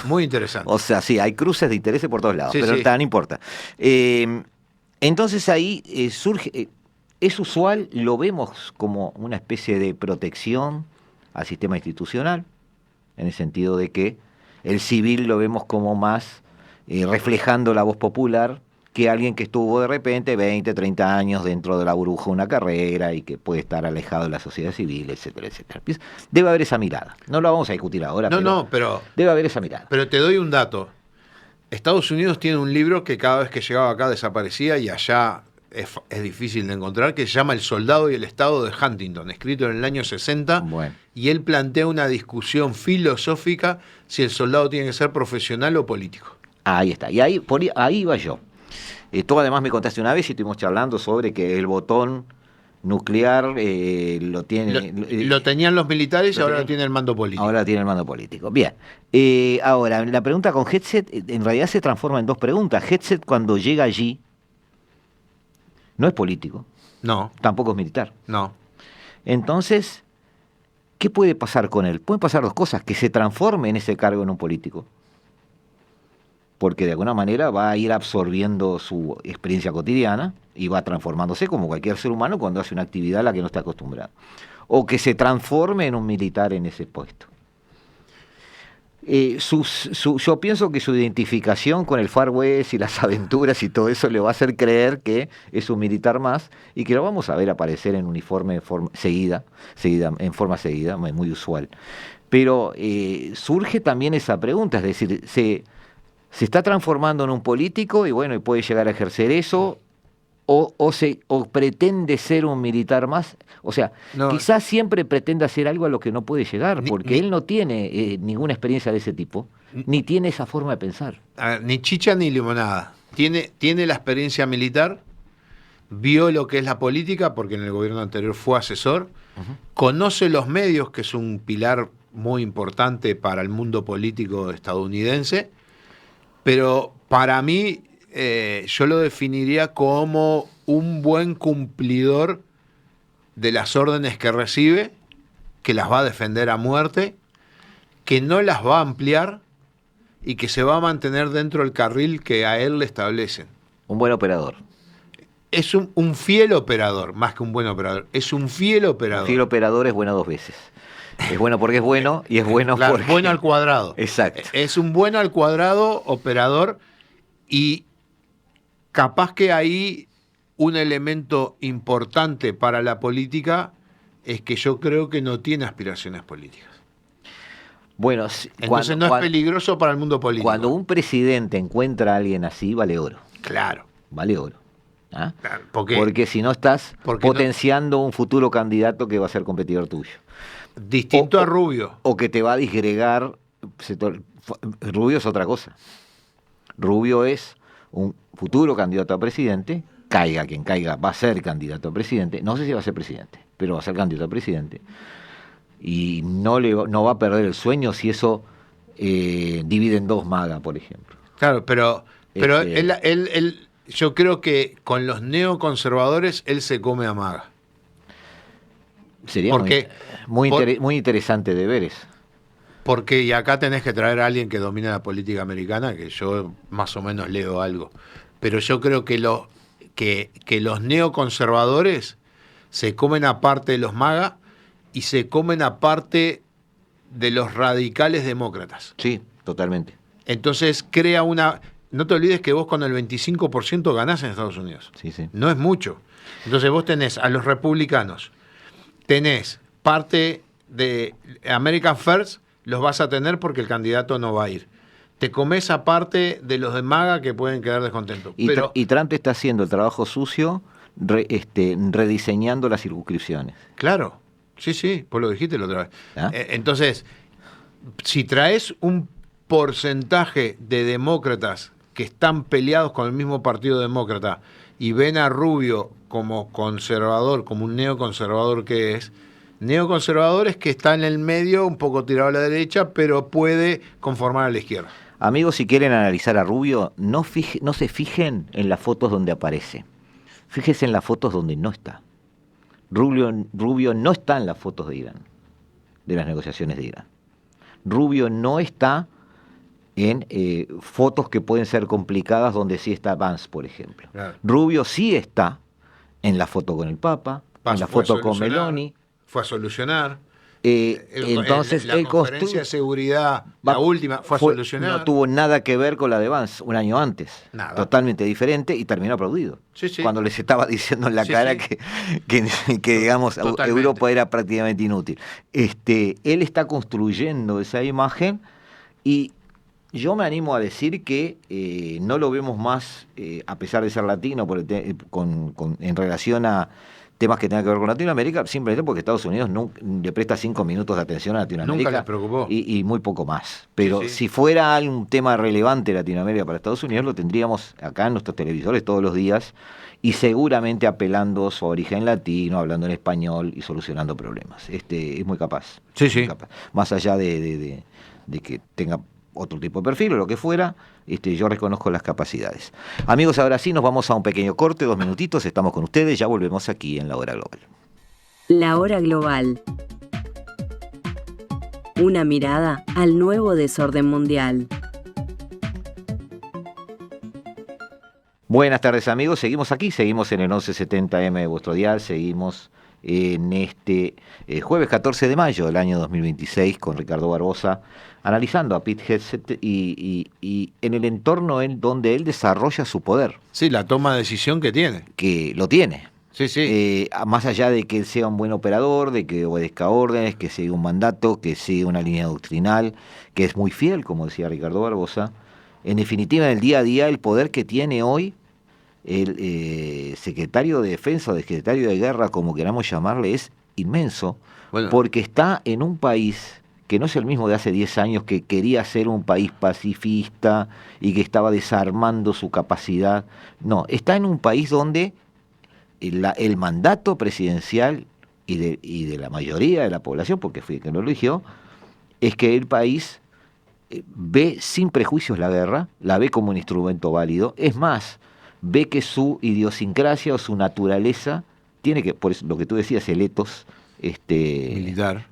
Muy interesante. O sea, sí, hay cruces de intereses por todos lados, Sí, pero sí. no importa. Entonces ahí surge... es usual, lo vemos como una especie de protección al sistema institucional, en el sentido de que el civil lo vemos como más reflejando la voz popular que alguien que estuvo de repente 20, 30 años dentro de la burbuja de una carrera y que puede estar alejado de la sociedad civil, etcétera, etcétera. Debe haber esa mirada. No lo vamos a discutir ahora, pero debe haber esa mirada. Pero te doy un dato. Estados Unidos tiene un libro que cada vez que llegaba acá desaparecía y allá es difícil de encontrar, que se llama El soldado y el Estado de Huntington, escrito en el año 60, bueno. Y él plantea una discusión filosófica si el soldado tiene que ser profesional o político. Ahí está, y ahí iba yo. Tú además me contaste una vez y estuvimos charlando sobre que el botón nuclear lo tenían los militares y ahora lo tiene el mando político. Ahora tiene el mando político. Bien. Ahora, la pregunta con Headset en realidad se transforma en dos preguntas. Headset cuando llega allí no es político. No. Tampoco es militar. No. Entonces, ¿qué puede pasar con él? Pueden pasar dos cosas. Que se transforme en ese cargo en un político. Porque de alguna manera va a ir absorbiendo su experiencia cotidiana y va transformándose como cualquier ser humano cuando hace una actividad a la que no está acostumbrado. O que se transforme en un militar en ese puesto. Yo pienso que su identificación con el Far West y las aventuras y todo eso le va a hacer creer que es un militar más y que lo vamos a ver aparecer en uniforme en forma seguida, muy usual. Pero surge también esa pregunta, es decir, se está transformando en un político y bueno, y puede llegar a ejercer eso, o pretende ser un militar más. O sea, quizás siempre pretenda hacer algo a lo que no puede llegar, porque él no tiene ninguna experiencia de ese tipo, ni tiene esa forma de pensar. A ver, ni chicha ni limonada. Tiene la experiencia militar, vio lo que es la política, porque en el gobierno anterior fue asesor, conoce los medios, que es un pilar muy importante para el mundo político estadounidense, pero para mí yo lo definiría como un buen cumplidor de las órdenes que recibe, que las va a defender a muerte, que no las va a ampliar y que se va a mantener dentro del carril que a él le establecen. Un buen operador. Es un fiel operador, más que un buen operador. Es un fiel operador. Un fiel operador es bueno dos veces. Es bueno porque es bueno y es bueno claro, porque... bueno al cuadrado. Exacto. Es un bueno al cuadrado operador y capaz que ahí un elemento importante para la política es que yo creo que no tiene aspiraciones políticas. Bueno, entonces no es peligroso para el mundo político. Cuando un presidente encuentra a alguien así, vale oro. Claro. Vale oro. ¿Ah? Claro, porque si no estás potenciando un futuro candidato que va a ser competidor tuyo. Distinto a Rubio. O que te va a disgregar. Rubio es otra cosa. Rubio es un futuro candidato a presidente, caiga quien caiga, va a ser candidato a presidente. No sé si va a ser presidente, pero va a ser candidato a presidente. Y no va a perder el sueño si eso divide en dos MAGA, por ejemplo. Claro, pero él, yo creo que con los neoconservadores él se come a MAGA. Sería muy interesante de ver eso. Porque y acá tenés que traer a alguien que domine la política americana, que yo más o menos leo algo. Pero yo creo que los neoconservadores se comen aparte de los MAGA y se comen aparte de los radicales demócratas. Sí, totalmente. Entonces crea una... No te olvides que vos con el 25% ganás en Estados Unidos. Sí, sí. No es mucho. Entonces vos tenés a los republicanos, tenés parte de American First, los vas a tener porque el candidato no va a ir. Te comes aparte de los de MAGA que pueden quedar descontentos. Y Trump está haciendo el trabajo sucio rediseñando las circunscripciones. Claro, sí, vos lo dijiste la otra vez. ¿Ah? Entonces, si traes un porcentaje de demócratas que están peleados con el mismo partido demócrata y ven a Rubio como conservador, como un neoconservador que es, neoconservadores que está en el medio, un poco tirado a la derecha, pero puede conformar a la izquierda. Amigos, si quieren analizar a Rubio, no se fijen en las fotos donde aparece. Fíjense en las fotos donde no está. Rubio no está en las fotos de Irán, de las negociaciones de Irán. Rubio no está en fotos que pueden ser complicadas donde sí está Vance, por ejemplo. Claro. Rubio sí está en la foto con el Papa, en la Fue a foto con solucionar, Meloni. Fue a solucionar. Entonces La él conferencia de seguridad, la última, fue a no solucionar. tuvo nada que ver con la de Vance un año antes. Nada. Totalmente diferente y terminó aplaudido. Sí, sí. Cuando les estaba diciendo en la Sí, cara sí. que digamos, Totalmente. Europa era prácticamente inútil. Él está construyendo esa imagen y yo me animo a decir que no lo vemos más, a pesar de ser latino, en relación a temas que tengan que ver con Latinoamérica, simplemente porque Estados Unidos no le presta 5 minutos de atención a Latinoamérica. Nunca les preocupó. Y muy poco más. Pero Sí, sí. si fuera un tema relevante Latinoamérica para Estados Unidos, lo tendríamos acá en nuestros televisores todos los días y seguramente apelando a su origen latino, hablando en español y solucionando problemas. Es muy capaz. Sí, muy sí. capaz. Más allá de que tenga otro tipo de perfil o lo que fuera, yo reconozco las capacidades. Amigos, ahora sí nos vamos a un pequeño corte, 2 minutitos, estamos con ustedes, ya volvemos aquí en La Hora Global. La Hora Global. Una mirada al nuevo desorden mundial. Buenas tardes, amigos, seguimos aquí, seguimos en el 1170M de vuestro dial, seguimos en este jueves 14 de mayo del año 2026 con Ricardo Barbosa, analizando a Pete Hegseth y en el entorno donde él desarrolla su poder. Sí, la toma de decisión que tiene. Que lo tiene. Sí, sí. Más allá de que él sea un buen operador, de que obedezca órdenes, que siga un mandato, que siga una línea doctrinal, que es muy fiel, como decía Ricardo Barbosa, en definitiva, en el día a día, el poder que tiene hoy el secretario de Defensa o el secretario de Guerra, como queramos llamarle, es inmenso, porque está en un país que no es el mismo de hace 10 años, que quería ser un país pacifista y que estaba desarmando su capacidad. No, está en un país donde el mandato presidencial y de la mayoría de la población, porque fue el que lo eligió, es que el país ve sin prejuicios la guerra, la ve como un instrumento válido, es más, ve que su idiosincrasia o su naturaleza tiene que, por eso, lo que tú decías, el etos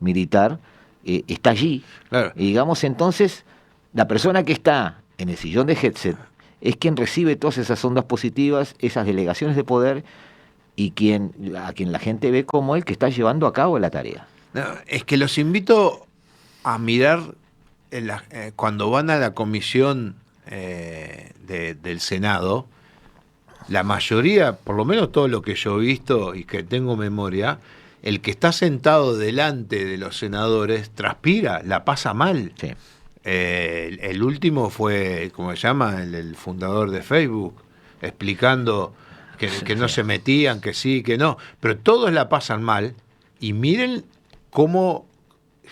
militar está allí. Claro. Y digamos, entonces, la persona que está en el sillón de Hegseth es quien recibe todas esas ondas positivas, esas delegaciones de poder, y a quien la gente ve como el que está llevando a cabo la tarea. No, es que los invito a mirar cuando van a la comisión del Senado. La mayoría, por lo menos todo lo que yo he visto y que tengo memoria, el que está sentado delante de los senadores transpira, la pasa mal. Sí. El último fue, ¿cómo se llama? El fundador de Facebook, explicando que no se metían, que sí, que no. Pero todos la pasan mal. Y miren cómo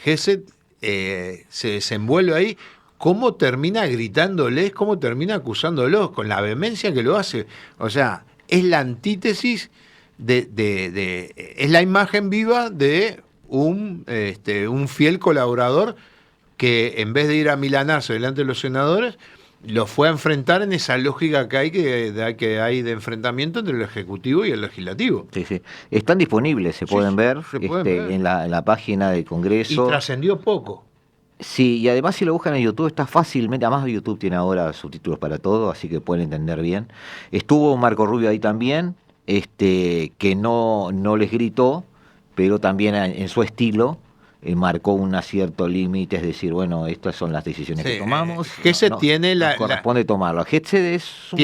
Hegseth se desenvuelve ahí, cómo termina gritándoles, cómo termina acusándolos, con la vehemencia que lo hace. O sea, es la antítesis es la imagen viva de un fiel colaborador que, en vez de ir a milanarse delante de los senadores, lo fue a enfrentar en esa lógica que hay de enfrentamiento entre el Ejecutivo y el Legislativo. Sí, sí. Están disponibles, se pueden ver, ver en la página del Congreso. Y trascendió poco. Sí, y además si lo buscan en YouTube está fácilmente, además YouTube tiene ahora subtítulos para todo, así que pueden entender bien. Estuvo Marco Rubio ahí también, que no les gritó, pero también en su estilo marcó un cierto límite, es decir, bueno, estas son las decisiones que tomamos. Hegseth tiene nos corresponde tomarlo. Hegseth es un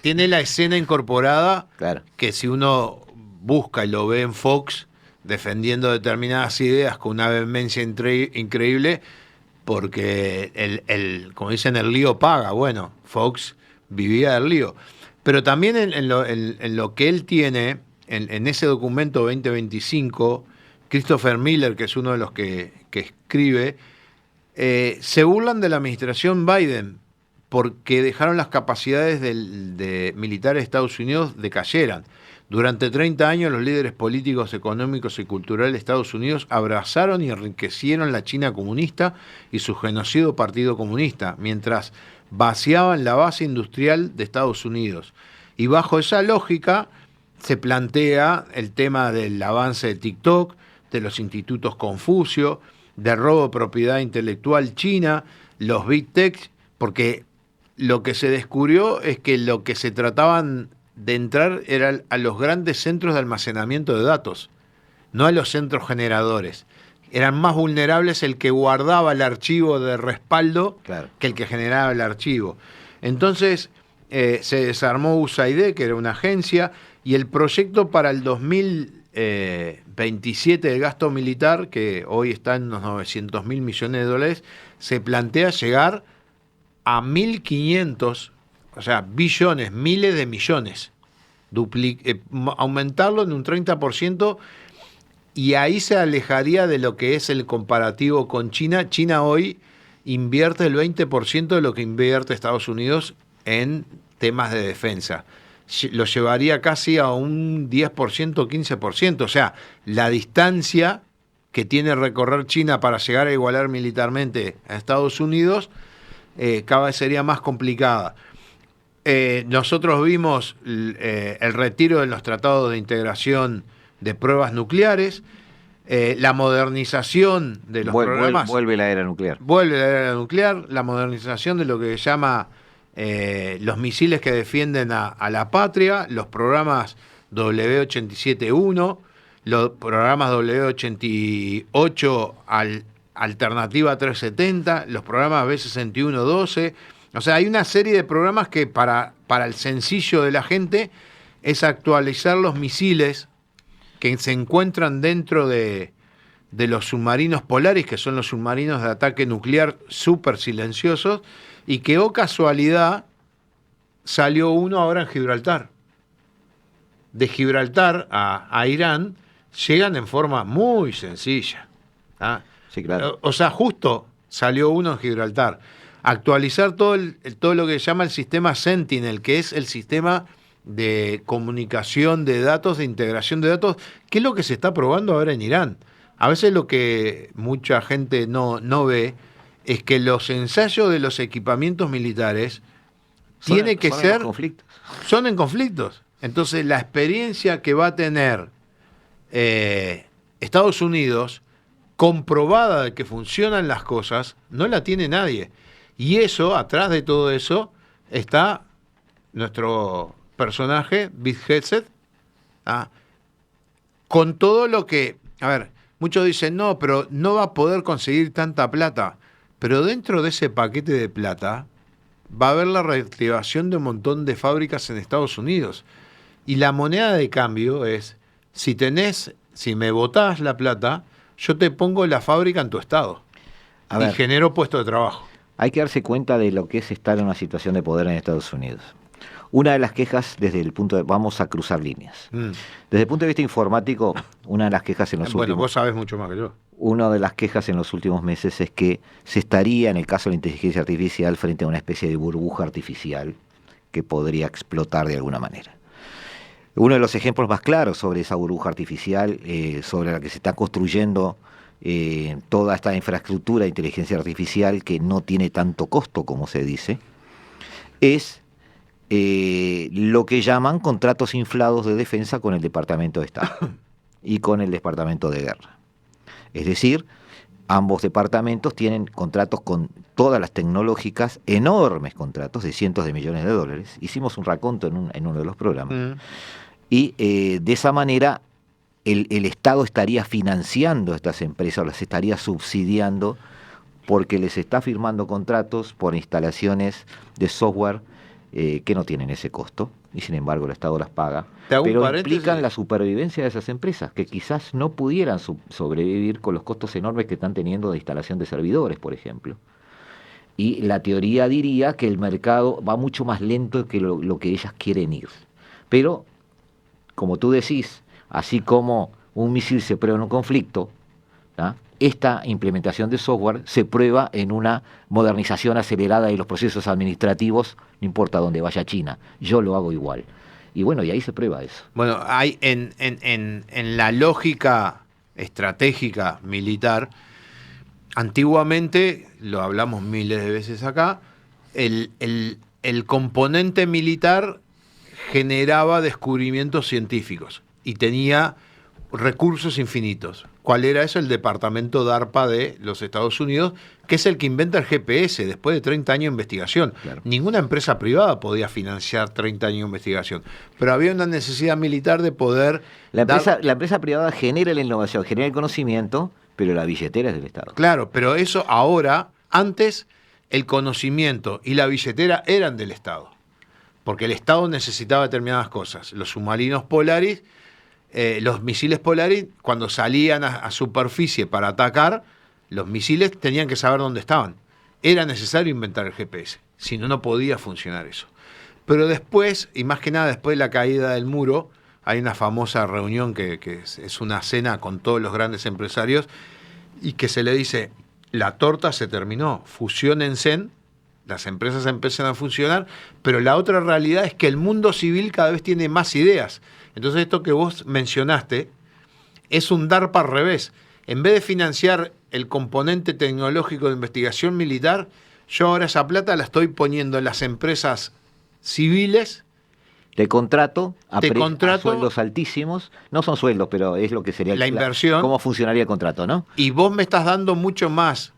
tiene la escena incorporada, claro, que si uno busca y lo ve en Fox defendiendo determinadas ideas con una vehemencia increíble, porque como dicen, el lío paga. Bueno, Fox vivía del lío. Pero también en lo que él tiene, en ese documento 2025, Christopher Miller, que es uno de los que escribe, se burlan de la administración Biden porque dejaron las capacidades de militares de Estados Unidos decayeran. Durante 30 años los líderes políticos, económicos y culturales de Estados Unidos abrazaron y enriquecieron la China comunista y su genocidio Partido Comunista, mientras vaciaban la base industrial de Estados Unidos. Y bajo esa lógica se plantea el tema del avance de TikTok, de los institutos Confucio, de robo de propiedad intelectual china, los Big Tech, porque lo que se descubrió es que lo que se trataban de entrar era a los grandes centros de almacenamiento de datos, no a los centros generadores. Eran más vulnerables el que guardaba el archivo de respaldo que el que generaba el archivo. Entonces se desarmó USAID, que era una agencia, y el proyecto para el 2027 del gasto militar, que hoy está en unos 900.000 millones de dólares, se plantea llegar a 1.500, o sea, billones, miles de millones. Aumentarlo en un 30%, y ahí se alejaría de lo que es el comparativo con China. China hoy invierte el 20% de lo que invierte Estados Unidos en temas de defensa. Lo llevaría casi a un 10%, 15%. O sea, la distancia que tiene que recorrer China para llegar a igualar militarmente a Estados Unidos cada vez sería más complicada. Nosotros vimos el retiro de los tratados de integración de pruebas nucleares, la modernización de los programas. Vuelve la era nuclear. Vuelve la era nuclear, la modernización de lo que se llama los misiles que defienden a la patria, los programas W-87-1, los programas W-88 Alternativa 370, los programas B-61-12. O sea, hay una serie de programas que para el sencillo de la gente es actualizar los misiles que se encuentran dentro de los submarinos Polaris, que son los submarinos de ataque nuclear súper silenciosos, y que, oh casualidad, salió uno ahora en Gibraltar. De Gibraltar a Irán llegan en forma muy sencilla. ¿Ah? Sí, claro. O sea, justo salió uno en Gibraltar. Actualizar todo lo que se llama el sistema Sentinel, que es el sistema de comunicación de datos, de integración de datos, que es lo que se está probando ahora en Irán. A veces lo que mucha gente no ve es que los ensayos de los equipamientos militares son en conflictos. Entonces, la experiencia que va a tener Estados Unidos, comprobada de que funcionan las cosas, no la tiene nadie. Y eso, atrás de todo eso, está nuestro personaje, Big Headset, con todo lo que... A ver, muchos dicen, no, pero no va a poder conseguir tanta plata. Pero dentro de ese paquete de plata va a haber la reactivación de un montón de fábricas en Estados Unidos. Y la moneda de cambio es, si me botás la plata, yo te pongo la fábrica en tu estado. Y genero puestos de trabajo. Hay que darse cuenta de lo que es estar en una situación de poder en Estados Unidos. Una de las quejas desde el punto de... Vamos a cruzar líneas. Desde el punto de vista informático, una de las quejas en los últimos... Bueno, vos sabés mucho más que yo. Una de las quejas en los últimos meses es que se estaría, en el caso de la inteligencia artificial, frente a una especie de burbuja artificial que podría explotar de alguna manera. Uno de los ejemplos más claros sobre esa burbuja artificial, sobre la que se está construyendo toda esta infraestructura de inteligencia artificial que no tiene tanto costo como se dice, es lo que llaman contratos inflados de defensa con el Departamento de Estado y con el Departamento de Guerra. Es decir, ambos departamentos tienen contratos con todas las tecnológicas, enormes contratos de cientos de millones de dólares. Hicimos un raconto en uno de los programas. Y de esa manera el Estado estaría financiando a estas empresas, las estaría subsidiando, porque les está firmando contratos por instalaciones de software que no tienen ese costo, y sin embargo el Estado las paga, pero implican la supervivencia de esas empresas, que quizás no pudieran sobrevivir con los costos enormes que están teniendo de instalación de servidores, por ejemplo. Y la teoría diría que el mercado va mucho más lento que lo que ellas quieren ir. Pero, como tú decís, así como un misil se prueba en un conflicto, ¿tá? Esta implementación de software se prueba en una modernización acelerada de los procesos administrativos, no importa dónde vaya China, yo lo hago igual. Y bueno, y ahí se prueba eso. Bueno, hay en la lógica estratégica militar, antiguamente, lo hablamos miles de veces acá, el componente militar generaba descubrimientos científicos y tenía recursos infinitos. ¿Cuál era eso? El departamento DARPA de los Estados Unidos, que es el que inventa el GPS después de 30 años de investigación. Claro. Ninguna empresa privada podía financiar 30 años de investigación, pero había una necesidad militar de poder... La empresa privada genera la innovación, genera el conocimiento, pero la billetera es del Estado. Claro, pero eso ahora, antes, el conocimiento y la billetera eran del Estado, porque el Estado necesitaba determinadas cosas. Los submarinos Polaris, los misiles Polaris, cuando salían a superficie para atacar, los misiles tenían que saber dónde estaban. Era necesario inventar el GPS, si no, no podía funcionar eso. Pero después, y más que nada después de la caída del muro, hay una famosa reunión que es una cena con todos los grandes empresarios y que se le dice, la torta se terminó, fusiónense, las empresas empiezan a funcionar, pero la otra realidad es que el mundo civil cada vez tiene más ideas. Entonces esto que vos mencionaste es un DARPA al revés. En vez de financiar el componente tecnológico de investigación militar, yo ahora esa plata la estoy poniendo en las empresas civiles. Te contrato a sueldos altísimos. No son sueldos, pero es lo que sería la inversión. Cómo funcionaría el contrato, ¿no? Y vos me estás dando mucho más.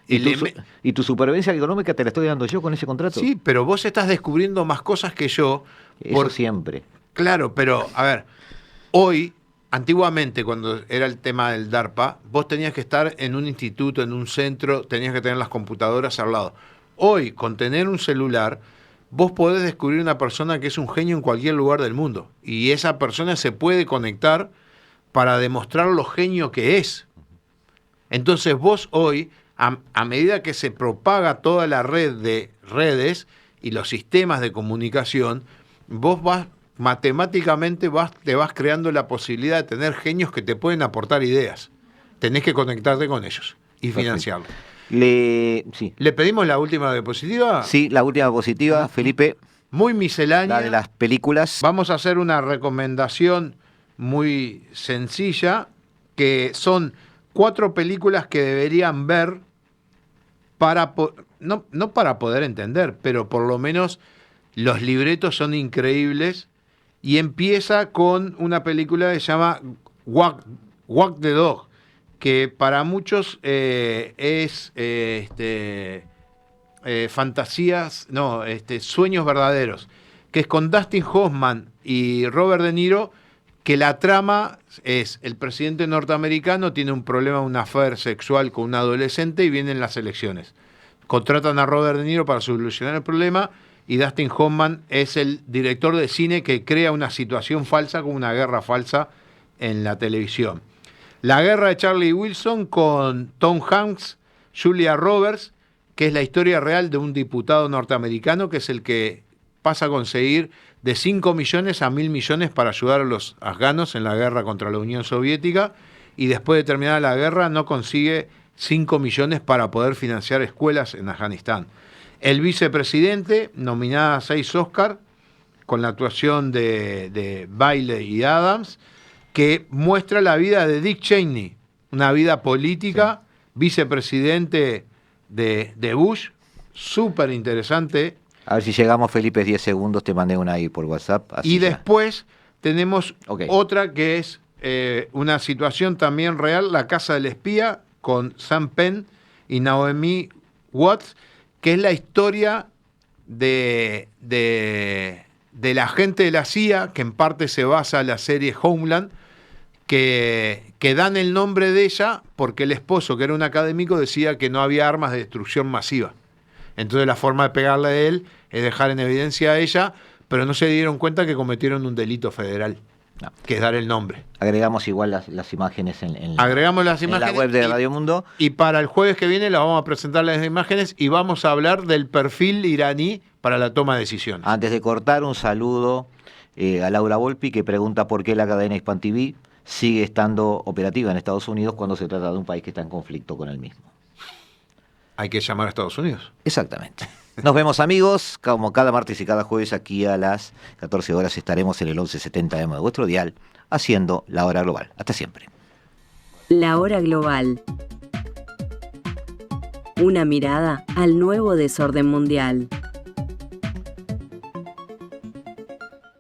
¿Y tu supervivencia económica te la estoy dando yo con ese contrato? Sí, pero vos estás descubriendo más cosas que yo. Eso siempre. Claro, pero a ver, hoy, antiguamente cuando era el tema del DARPA, vos tenías que estar en un instituto, en un centro, tenías que tener las computadoras al lado. Hoy, con tener un celular, vos podés descubrir una persona que es un genio en cualquier lugar del mundo. Y esa persona se puede conectar para demostrar lo genio que es. Entonces vos hoy, a medida que se propaga toda la red de redes y los sistemas de comunicación, vos matemáticamente te vas creando la posibilidad de tener genios que te pueden aportar ideas. Tenés que conectarte con ellos y financiarlo. Sí. ¿Le pedimos la última diapositiva? Sí, la última diapositiva, Felipe. Muy miscelánea. La de las películas. Vamos a hacer una recomendación muy sencilla, que son 4 películas que deberían ver para no para poder entender, pero por lo menos los libretos son increíbles. Y empieza con una película que se llama Walk the Dog, que para muchos es fantasías, sueños verdaderos, que es con Dustin Hoffman y Robert De Niro, que la trama es el presidente norteamericano tiene un problema, un affair sexual con un adolescente y vienen las elecciones. Contratan a Robert De Niro para solucionar el problema y Dustin Hoffman es el director de cine que crea una situación falsa, como una guerra falsa en la televisión. La guerra de Charlie Wilson con Tom Hanks, Julia Roberts, que es la historia real de un diputado norteamericano que es el que pasa a conseguir de 5 millones a 1.000 millones para ayudar a los afganos en la guerra contra la Unión Soviética, y después de terminar la guerra no consigue 5 millones para poder financiar escuelas en Afganistán. El vicepresidente, nominada a 6 Oscar, con la actuación de Bailey y Adams, que muestra la vida de Dick Cheney, una vida política, sí. Vicepresidente de Bush, súper interesante. A ver si llegamos, Felipe, 10 segundos, te mandé una ahí por WhatsApp. Y después tenemos otra que es una situación también real, La Casa del Espía, con Sam Penn y Naomi Watts, que es la historia de la gente de la CIA, que en parte se basa en la serie Homeland, que dan el nombre de ella porque el esposo, que era un académico, decía que no había armas de destrucción masiva. Entonces la forma de pegarle a él es dejar en evidencia a ella, pero no se dieron cuenta que cometieron un delito federal, que es dar el nombre. Agregamos igual las imágenes en la web de Radio Mundo. Y para el jueves que viene la vamos a presentar las imágenes y vamos a hablar del perfil iraní para la toma de decisiones. Antes de cortar, un saludo a Laura Volpi, que pregunta por qué la cadena Hispan TV sigue estando operativa en Estados Unidos cuando se trata de un país que está en conflicto con el mismo. Hay que llamar a Estados Unidos. Exactamente. Nos vemos, amigos, como cada martes y cada jueves aquí a las 14 horas estaremos en el 1170M de vuestro dial haciendo La Hora Global. Hasta siempre. La Hora Global. Una mirada al nuevo desorden mundial.